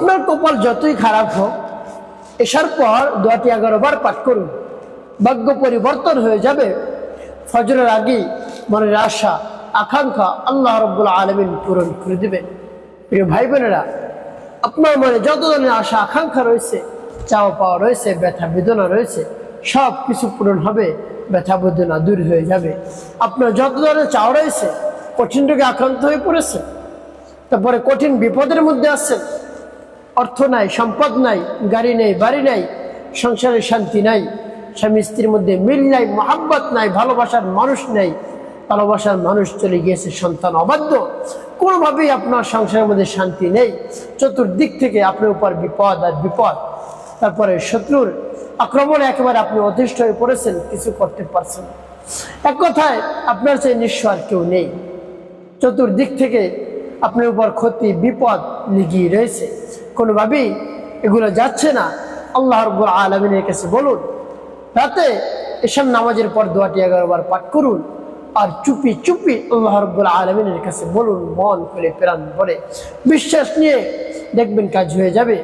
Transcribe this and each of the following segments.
আপনার কপাল যতই খারাপ হোক, এশার পর দোয়াটি 11 বার পাঠ করুন, ভাগ্য পরিবর্তন হয়ে যাবে। ফজরের আগেই মনের আশা আকাঙ্ক্ষা আল্লাহ রাব্বুল আলামিন পূরণ করে দিবেন। প্রিয় ভাই বোনেরা, আপনার মনে যত ধরনের আশা আকাঙ্ক্ষা রয়েছে, চাওয়া পাওয়া রয়েছে, ব্যথা বেদনা রয়েছে, সব কিছু পূরণ হবে, ব্যথা বেদনা দূর হয়ে যাবে। আপনার যত ধরনের চাওয়া রয়েছে, কঠিন রোগে আক্রান্ত হয়ে পড়েছে, তারপরে কঠিন বিপদের মধ্যে আছেন, অর্থ নাই, সম্পদ নাই, গাড়ি নেই, বাড়ি নাই, সংসারে শান্তি নাই, স্বামী স্ত্রীর মধ্যে মিল নাই, মহাব্বত নাই, ভালোবাসার মানুষ নেই, ভালোবাসার মানুষ চলে গিয়েছে, সন্তান অবাধ্য, কোনোভাবেই আপনার সংসারের মধ্যে শান্তি নেই, চতুর্দিক থেকে আপনার উপর বিপদ আর বিপদ, তারপরে শত্রুর আক্রমণে একেবারে আপনি অতিষ্ঠ হয়ে পড়েছেন, কিছু করতে পারছেন। এক কথায় আপনার চেয়ে নিঃস্ব আর কেউ নেই। চতুর্দিক থেকে আপনার উপর ক্ষতি বিপদ লেগেই রয়েছে, কোনোভাবেই এগুলো যাচ্ছে না। আল্লাহ রাব্বুল আলামিনের কাছে বলুন, রাতে এশার নামাজের পর দোয়াটি 11 বার পাঠ করুন, আর চুপি চুপি আল্লাহ রাব্বুল আলামিনের কাছে বলুন, মন খুলে প্রাণ ভরে বিশ্বাস নিয়ে, দেখবেন কাজ হয়ে যাবে।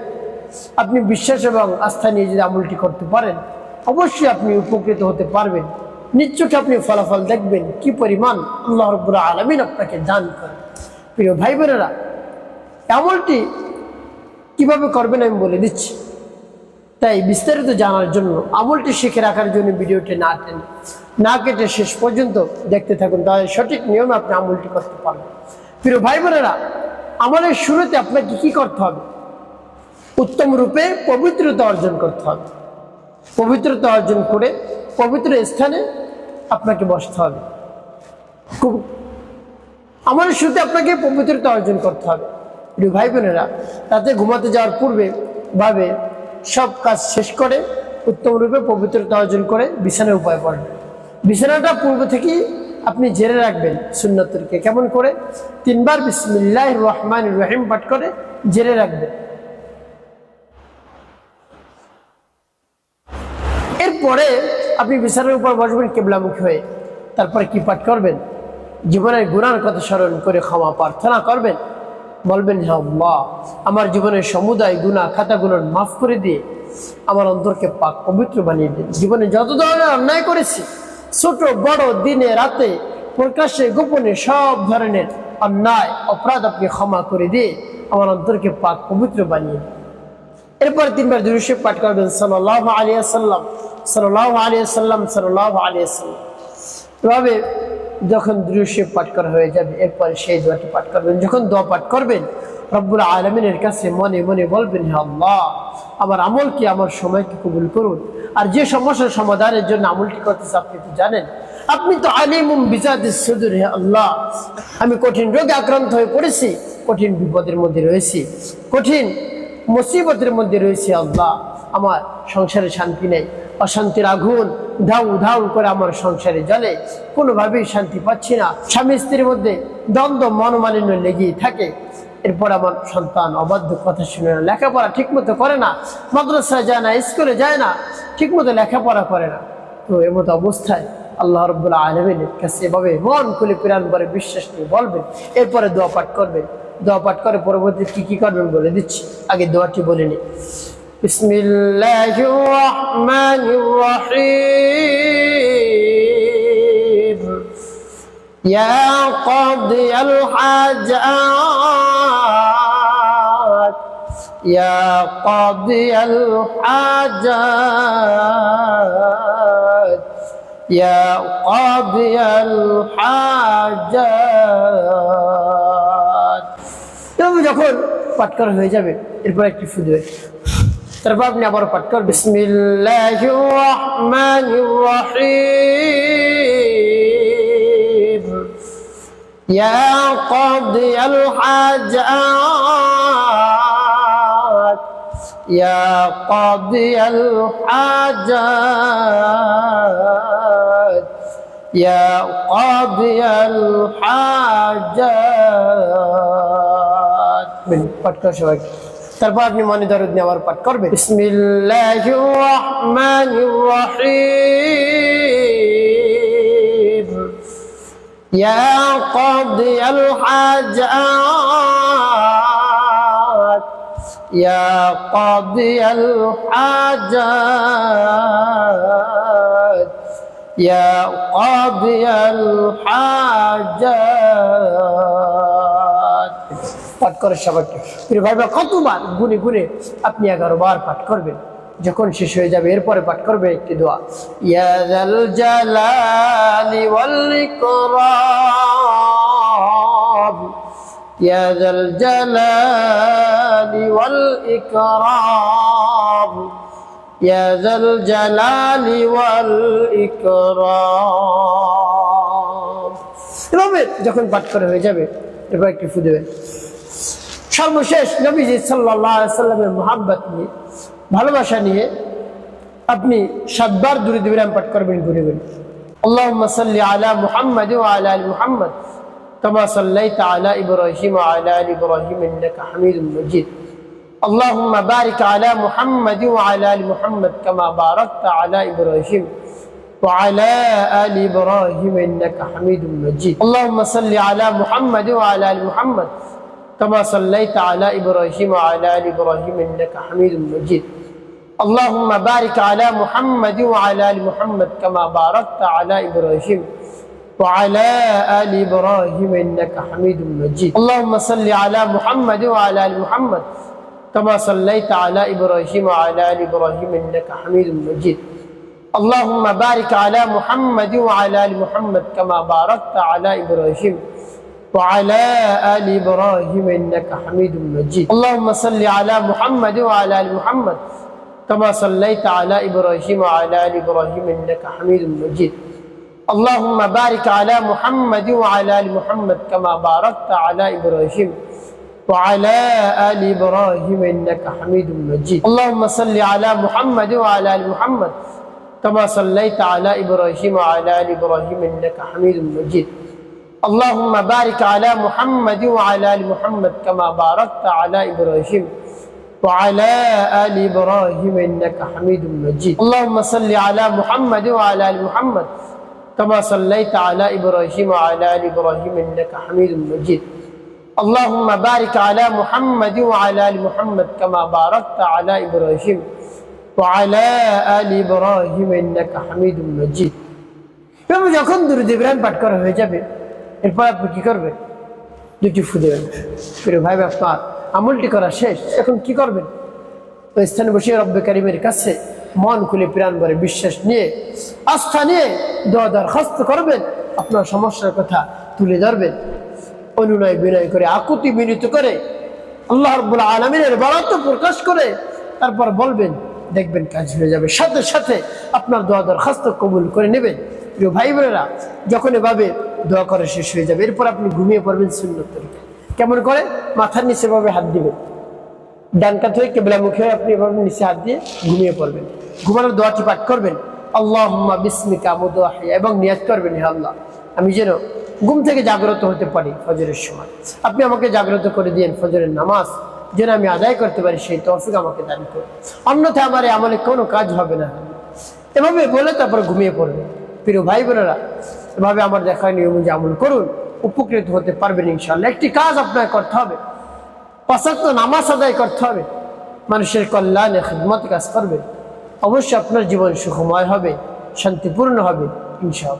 আপনি বিশ্বাস এবং আস্থা নিয়ে যদি আমলটি করতে পারেন, অবশ্যই আপনি উপকৃত হতে পারবেন। নিশ্চয়ই আপনি ফলাফল দেখবেন কি পরিমাণ আল্লাহ রাব্বুল আলামিন আপনাকে দান করেন। প্রিয় ভাই বোনেরা, আমলটি কিভাবে করবেন আমি বলে দিচ্ছি, তাই বিস্তারিত জানার জন্য, আমলটি শিখে রাখার জন্য ভিডিওটি না কেটে শেষ পর্যন্ত দেখতে থাকুন, তাহলে সঠিক নিয়মে আপনি আমলটি করতে পারবেন। প্রিয় ভাই বোনেরা, আমলের শুরুতে আপনাকে কি করতে হবে? উত্তম রূপে পবিত্রতা অর্জন করতে হবে। পবিত্রতা অর্জন করে পবিত্র স্থানে আপনাকে বসতে হবে। আমলের শুরুতে আপনাকে পবিত্রতা অর্জন করতে হবে। প্রিয় ভাই বোনেরা, রাতে ঘুমাতে যাওয়ার পূর্বে ভাবে সব কাজ শেষ করে উত্তম রূপে পবিত্রতা অর্জন করে বিছানার উপায় পড়বেন। বিছানাটা পূর্ব থেকেই আপনি ঝেড়ে রাখবেন সুন্নাত তরিকে। কেমন করে? 3 বার বিসমিল্লাহির রহমানির রহিম পাঠ করে ঝেড়ে রাখবেন। এরপরে আপনি বিছানার উপর বসবেন কিবলামুখী হয়ে। তারপরে কি পাঠ করবেন? জীবনের গুনার কথা স্মরণ করে ক্ষমা প্রার্থনা করবেন। বলবেন, হে আল্লাহ, আমার জীবনের সমুদায় গুনাহ খাতাগুলো মাফ করে দিয়ে আমার অন্তরকে পাক পবিত্র বানিয়ে দিন। জীবনে যত ধরনের অন্যায় করেছি, ছোট বড়, দিনে রাতে, প্রকাশ্যে গোপনে, সব ধরনের অন্যায় অপরাধ আপনি ক্ষমা করে দিয়ে আমার অন্তরকে পাক পবিত্র বানিয়ে দিন। এরপর 3 বার দুরূদ শরীফ পাঠ করবেন, সাল্লাল্লাহু আলাইহি ওয়াসাল্লাম, সাল্লাল্লাহু আলাইহি ওয়াসাল্লাম, সাল্লাল্লাহু আলাইহি ওয়াসাল্লাম। এভাবে যখন দুরূদ শরীফ পাঠ করা হয়ে যাবে, এরপরে সেই দোয়াটি পাঠ করবেন। যখন দোয়া পাঠ করবেন, রব্বুল আলামিনের কাছে মনে মনে বলবেন, হে আল্লাহ, আমার আমলকে, আমার সময়কে কবুল করুন। আর যে সমস্যার সমাধানের জন্য আমলটি করতেছে আপনি তো জানেন, আপনি তো আলিমুম বিজাতিস সুদূর। হে আল্লাহ, আমি কঠিন রোগে আক্রান্ত হয়ে পড়েছি, কঠিন বিপদের মধ্যে রয়েছি, কঠিন মুসিবতের মধ্যে রয়েছে। আল্লাহ, আমার সংসারে শান্তি নেই, অশান্তির আগুন ধাউ ধাউ করে আমার সংসারে জ্বলে, কোনোভাবেই শান্তি পাচ্ছি না। স্বামী স্ত্রীর মধ্যে দ্বন্দ্ব, মনোমালিন্য লেগেই থাকে। এরপর আমার সন্তান অবাধ্য, কথা শুনে না, লেখাপড়া ঠিকমতো করে না, মাদ্রাসায় যায় না, স্কুলে যায় না, ঠিকমতো লেখাপড়া করে না। তো এর মতো অবস্থায় আল্লাহ রাব্বুল আলামিনের কাছে এভাবে মন খুলে প্রাণ ভরে বিশ্বাস নিয়ে বলবেন। এরপরে দোয়া পাঠ করবেন। দোয়া পাঠ করে পরবর্তী কি করবেন বলে দিচ্ছি, আগে দোয়াটি বলে নিই। বিসমিল্লাহির রহমানির রহিম। ইয়া কাদিয়াল হাজাত, ইয়া কাদিয়াল হাজাত, ইয়া কাদিয়াল হাজাত। যখন পাঠ করা হয়ে যাবে, এরপর একটি ফু দেবে। তারপর আপনি আবার পাঠ করবেন, বিসমিল্লাহির রহমানির রহিম। ইয়া কাদিয়াল হাজাত, ইয়া কাদিয়াল হাজাত, ইয়া কাদিয়াল হাজাত। পাঠ করা সবাই। তারপর আপনি মনে দরুদ নিয়ে আবার পাঠ করবেন, বিসমিল্লাহির রহমানির রহিম। ইয়া কাদিয়াল হাজাত, ইয়া কাদিয়াল হাজাত ইয়া কাদিয়াল হাজাত। পাঠ করে সবাইকে প্রিয় ভাই কতবার গুনে গুনে আপনি 11 বার পাঠ করবেন। যখন শেষ হয়ে যাবে এরপরে পাঠ করবে একটি দোয়া, ইয়া যাল জালালি ওয়াল ইকরাম ইয়া যাল জালালি ওয়াল ইকরাম ইয়া যাল জালালি ওয়াল ইকরাম। এভাবে যখন পাঠ করে হয়ে যাবে এরপর একটি ফু দেবেন। সর্বশেষ নবীজি সাল্লাল্লাহু আলাইহি ওয়াসাল্লামের মুহাব্বত নিয়ে, ভালোবাসা নিয়ে আপনি 7 বার দুরূদ ইব্রাহিম পাঠ করবেন ঘুরে ঘুরে। আল্লাহুম্মা সাল্লি আলা মুহাম্মাদ ওয়া আলা আলি মুহাম্মাদ কামা সাল্লাইতা আলা ইব্রাহিম ওয়া আলা আলি ইব্রাহিম ইন্নাকা হামিদুম মাজিদ। আল্লাহুম্মা বারিক আলা মুহাম্মাদ ওয়া আলা আলি মুহাম্মাদ কামা বারাকতা আলা ইব্রাহিম ওয়া আলা আলি ইব্রাহিম ইন্নাকা হামিদুম মাজিদ। আল্লাহুম্মা সাল্লি আলা মুহাম্মাদ ওয়া আলা আলি মুহাম্মাদ কামা সাল্লাইতা আলা ইব্রাহিম ওয়া আলা আলি ইব্রাহিম ইন্নাকা হামিদুম মাজিদ। اللهم بارك على محمد وعلى آل محمد كما باركت على إبراهيم وعلى آل إبراهيم إنك حميد مجيد. اللهم صل على محمد وعلى آل محمد كما صليت على إبراهيم وعلى آل إبراهيم إنك حميد مجيد. اللهم بارك على محمد وعلى آل محمد كما باركت على إبراهيم وعلى آل إبراهيم إنك حميد مجيد. اللهم صل على محمد وعلى آل محمد كما صليت على إبراهيم وعلى آل إبراهيم إنك حميد مجيد. اللهم بارك على محمد وعلى آل محمد كما باركت على إبراهيم وعلى آل إبراهيم إنك حميد مجيد. اللهم صل على محمد وعلى آل محمد كما صليت على إبراهيم وعلى آل إبراهيم إنك حميد مجيد. اللهم بارك على محمد وعلى آل محمد كما باركت على إبراهيم وعلى آل إبراهيم إنك حميد مجيد. اللهم صل على محمد وعلى آل محمد كما صليت على إبراهيم وعلى آل إبراهيم إنك حميد مجيد. اللهم بارك على محمد وعلى آل محمد كما باركت على إبراهيم وعلى آل إبراهيم إنك حميد مجيد. এভাবে যখন দুরূদ ইব্রাহিম পাঠ করা হয়ে যাবে এরপর আপনি কি করবেন? দুটি ফু দেবেন। প্রিয় ভাই আপনার আমলটি করা শেষ, এখন কি করবেন? ওই স্থানে বসে রব্বে কারিমের কাছে মন খুলে প্রাণ ভরে বিশ্বাস নিয়ে আস্থা নিয়ে দোয়া দরখাস্ত করবেন, আপনার সমস্যার কথা তুলে ধরবেন, অনুনয় বিনয় করে আকুতি বিনীত করে আল্লাহ রাব্বুল আলামিনের বরাত প্রকাশ করে তারপর বলবেন, দেখবেন কাজ হয়ে যাবে। সাথে সাথে আপনার দোয়া দরখাস্ত কবুল করে নেবেন। প্রিয় ভাই বোনেরা, যখন এভাবে দোয়া করে শেষ হয়ে যাবে এরপর আপনি ঘুমিয়ে পড়বেন সুন্নত তরিকায়। কেমন করে? মাথার নিচে ভাবে হাত দিবেন, ডান কাত হয়ে কিবলামুখী হয়ে আপনি এভাবে নিচে হাত দিয়ে ঘুমিয়ে পড়বেন। ঘুমানোর দোয়াটি পাঠ করবেন, আল্লাহুম্মা বিসমিকা আমুতু ওয়া আহইয়া, এবং নিয়াত করবেন, হে আল্লাহ আমি যেন ঘুম থেকে জাগ্রত হতে পারি ফজরের সময়, আপনি আমাকে জাগ্রত করে দিয়েন, ফজরের নামাজ যেন আমি আদায় করতে পারি সেই তৌফিক আমাকে দান করুন, অন্যথায় আমার এই আমলে কোনো কাজ হবে না। এভাবে বলে তারপর ঘুমিয়ে পড়বেন। প্রিয় ভাই বোনেরা, এভাবে আমার দেখায় নিয়ম অনুযায়ী আমল করুন, উপকৃত হতে পারবেন ইনশাআল্লাহ। একটি কাজ আপনাকে করতে হবে, 5 ওয়াক্ত নামাজ আদায় করতে হবে, মানুষের কল্যাণে খিদমত কাজ করবেন, অবশ্যই আপনার জীবন সুখময় হবে, শান্তিপূর্ণ হবে ইনশাআল্লাহ।